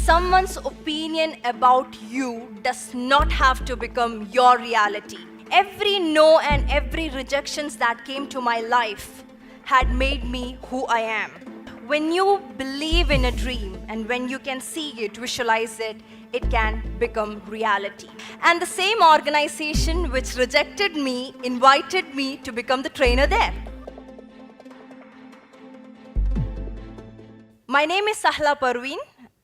Someone's opinion about you does not have to become your reality. Every no and every rejections that came to my life had made me who I am. When you believe in a dream and when you can see it, visualize it, it can become reality. And the same organization which rejected me invited me to become the trainer there. My name is Sahla Parveen.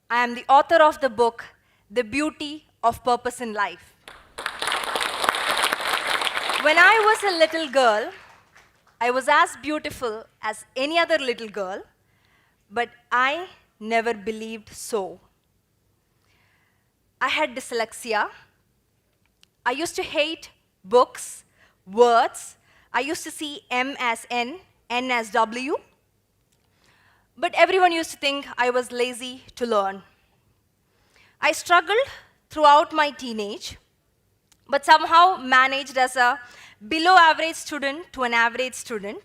I am the author of the book, The Beauty of Purpose in Life. When I was a little girl, I was as beautiful as any other little girl, but I never believed so. I had dyslexia. I used to hate books, words. I used to see M as N, N as W. But everyone used to think I was lazy to learn. I struggled throughout my teenage, but somehow managed as a below average student to an average student.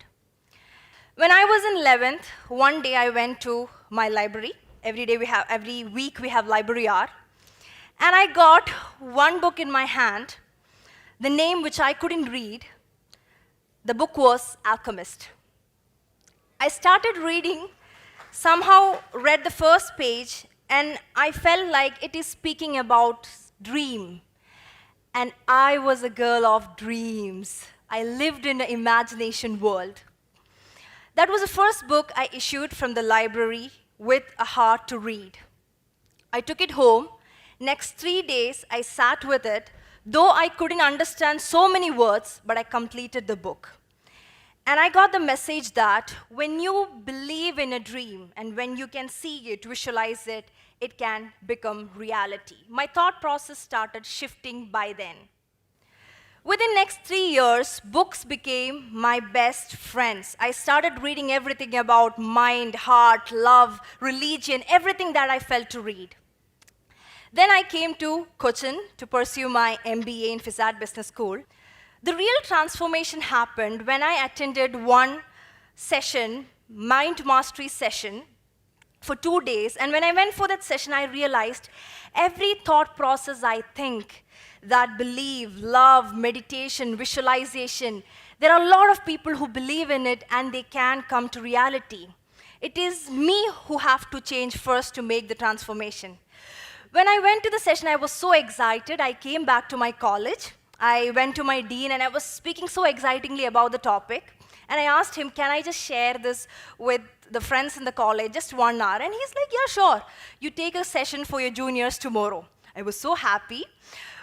When I was in 11th, one day I went to my library. Every week we have library hour. And I got one book in my hand, the name which I couldn't read. The book was Alchemist. I started reading, somehow read the first page, and I felt like it is speaking about dream. And I was a girl of dreams. I lived in an imagination world. That was the first book I issued from the library with a heart to read. I took it home. Next 3 days, I sat with it, though I couldn't understand so many words, but I completed the book. And I got the message that when you believe in a dream and when you can see it, visualize it, it can become reality. My thought process started shifting by then. Within next 3 years, books became my best friends. I started reading everything about mind, heart, love, religion, everything that I felt to read. Then I came to Cochin to pursue my MBA in Physad Business School. The real transformation happened when I attended one session, mind mastery session, for 2 days. And when I went for that session, I realized every thought process I think, that believe, love, meditation, visualization, there are a lot of people who believe in it and they can come to reality. It is me who have to change first to make the transformation. When I went to the session, I was so excited. I came back to my college. I went to my dean, and I was speaking so excitingly about the topic. And I asked him, can I just share this with the friends in the college, just 1 hour? And he's like, yeah, sure. You take a session for your juniors tomorrow. I was so happy.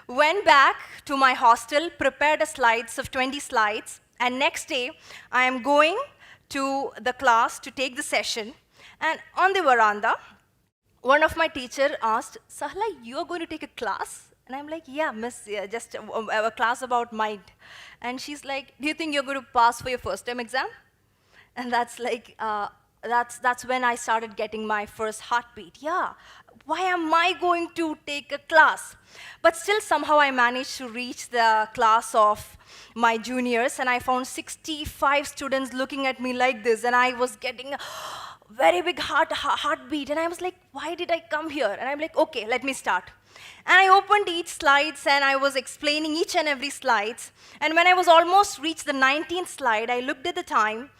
Went back to my hostel, prepared slides of 20 slides. And next day, I am going to the class to take the session. And on the veranda, one of my teachers asked, Sahla, you are going to take a class? And I'm like, yeah, miss, yeah, just a class about mind. And she's like, do you think you're going to pass for your first time exam? And that's like, that's when I started getting my first heartbeat. Yeah, why am I going to take a class? But still, somehow I managed to reach the class of my juniors, and I found 65 students looking at me like this, and I was getting a very big heartbeat, and I was like, why did I come here? And I'm like, okay, let me start. And I opened each slides, and I was explaining each and every slides. And when I was almost reached the 19th slide, I looked at the time,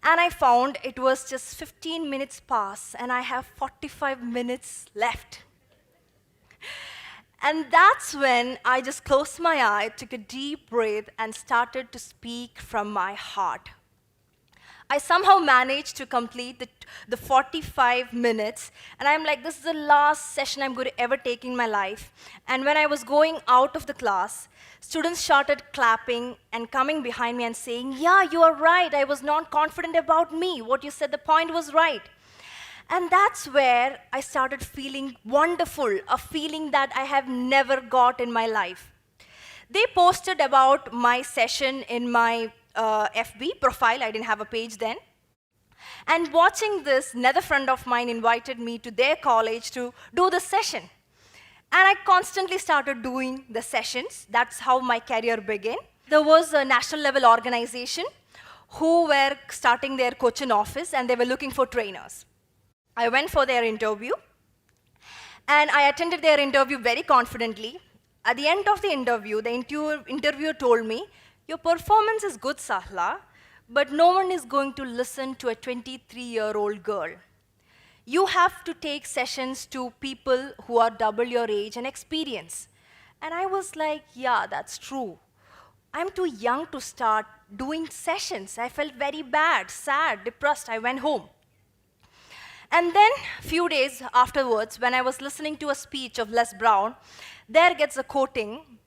and I found it was just 15 minutes past, and I have 45 minutes left. And that's when I just closed my eye, took a deep breath, and started to speak from my heart. I somehow managed to complete the 45 minutes, and I'm like, this is the last session I'm going to ever take in my life. And when I was going out of the class, students started clapping and coming behind me and saying, yeah, you are right, I was not confident about me. What you said, the point was right. And that's where I started feeling wonderful, a feeling that I have never got in my life. They posted about my session in my FB profile. I didn't have a page then. And watching this, another friend of mine invited me to their college to do the session. And I constantly started doing the sessions. That's how my career began. There was a national level organization who were starting their Cochin office, and they were looking for trainers. I went for their interview. And I attended their interview very confidently. At the end of the interview, the interviewer told me, "Your performance is good, Sahla, but no one is going to listen to a 23-year-old girl. You have to take sessions to people who are double your age and experience." And I was like, yeah, that's true. I'm too young to start doing sessions. I felt very bad, sad, depressed. I went home. And then, a few days afterwards, when I was listening to a speech of Les Brown, there gets a quoting,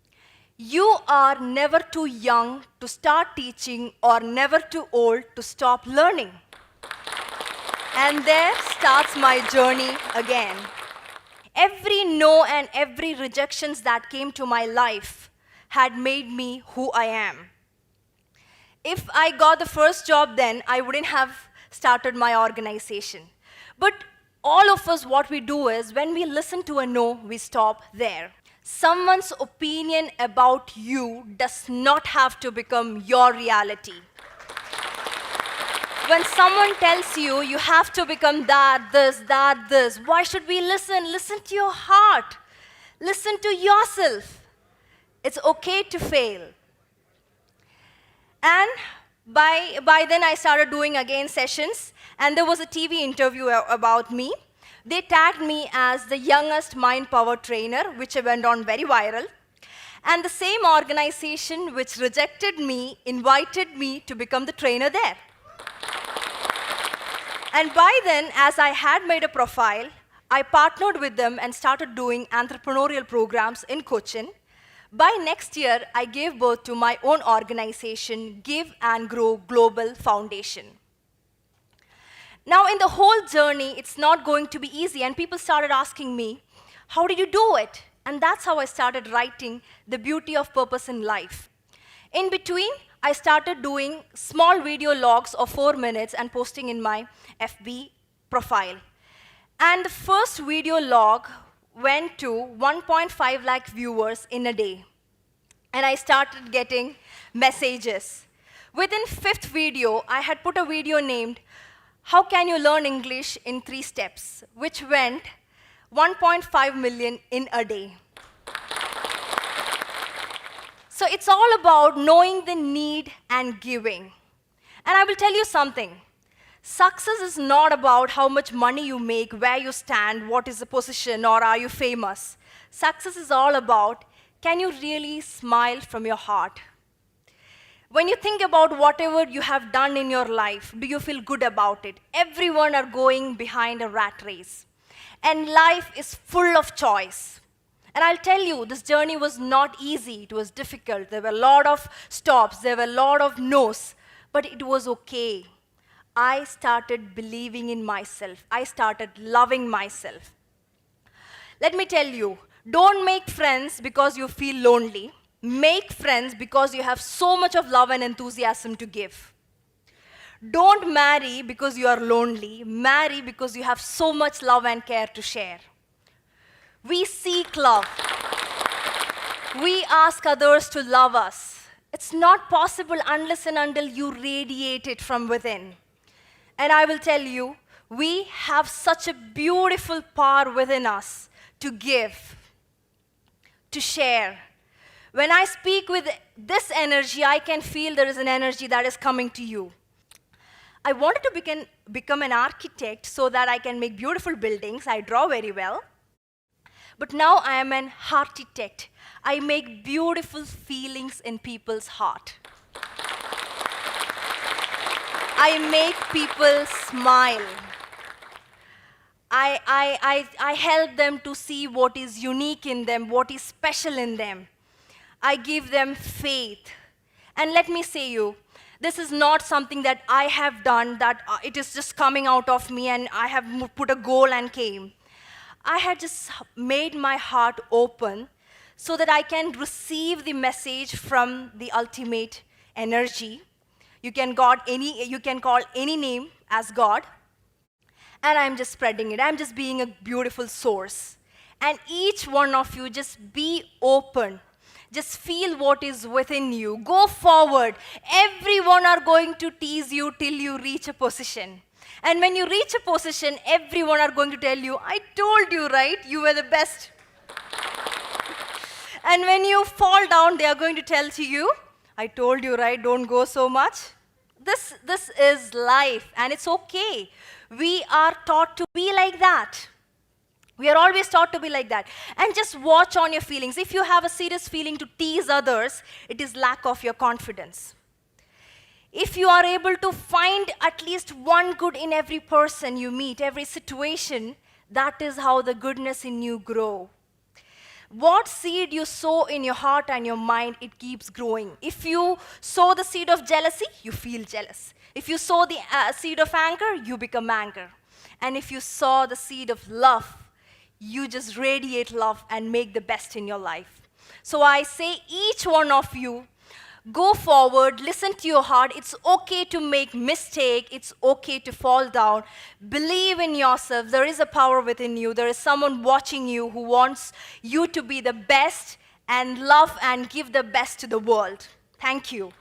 "You are never too young to start teaching or never too old to stop learning." And there starts my journey again. Every no and every rejections that came to my life had made me who I am. If I got the first job then, I wouldn't have started my organization. But all of us, what we do is, when we listen to a no, we stop there. Someone's opinion about you does not have to become your reality. When someone tells you, you have to become that, this, why should we listen? Listen to your heart. Listen to yourself. It's okay to fail. And by then, I started doing again sessions, and there was a TV interview about me. They tagged me as the youngest mind power trainer, which went on very viral. And the same organization which rejected me invited me to become the trainer there. And by then, as I had made a profile, I partnered with them and started doing entrepreneurial programs in Cochin. By next year, I gave birth to my own organization, Give and Grow Global Foundation. Now, in the whole journey, it's not going to be easy, and people started asking me, how did you do it? And that's how I started writing The Beauty of Purpose in Life. In between, I started doing small video logs of 4 minutes and posting in my FB profile. And the first video log went to 1.5 lakh viewers in a day. And I started getting messages. Within 5th video, I had put a video named, "How Can You Learn English in 3 Steps?" which went 1.5 million in a day. So it's all about knowing the need and giving. And I will tell you something. Success is not about how much money you make, where you stand, what is the position, or are you famous. Success is all about, can you really smile from your heart? When you think about whatever you have done in your life, do you feel good about it? Everyone are going behind a rat race. And life is full of choice. And I'll tell you, this journey was not easy. It was difficult. There were a lot of stops. There were a lot of no's. But it was okay. I started believing in myself. I started loving myself. Let me tell you, don't make friends because you feel lonely. Make friends because you have so much of love and enthusiasm to give. Don't marry because you are lonely. Marry because you have so much love and care to share. We seek love. We ask others to love us. It's not possible unless and until you radiate it from within. And I will tell you, we have such a beautiful power within us to give, to share. When I speak with this energy, I can feel there is an energy that is coming to you. I wanted to become an architect so that I can make beautiful buildings. I draw very well. But now I am an architect. I make beautiful feelings in people's heart. I make people smile. I help them to see what is unique in them, what is special in them. I give them faith. And let me say you, this is not something that I have done, that it is just coming out of me and I have put a goal and came. I had just made my heart open so that I can receive the message from the ultimate energy. You can call any name as God. And I'm just spreading it. I'm just being a beautiful source. And each one of you, just be open. Just feel what is within you. Go forward. Everyone are going to tease you till you reach a position. And when you reach a position, everyone are going to tell you, I told you, right? You were the best. And when you fall down, they are going to tell to you, I told you, right? Don't go so much. This is life, and it's okay. We are taught to be like that. We are always taught to be like that. And just watch on your feelings. If you have a serious feeling to tease others, it is lack of your confidence. If you are able to find at least one good in every person you meet, every situation, that is how the goodness in you grow. What seed you sow in your heart and your mind, it keeps growing. If you sow the seed of jealousy, you feel jealous. If you sow the seed of anger, you become anger. And if you sow the seed of love, you just radiate love and make the best in your life. So I say, each one of you, go forward, listen to your heart. It's okay to make mistake. It's okay to fall down. Believe in yourself. There is a power within you. There is someone watching you who wants you to be the best and love and give the best to the world. Thank you.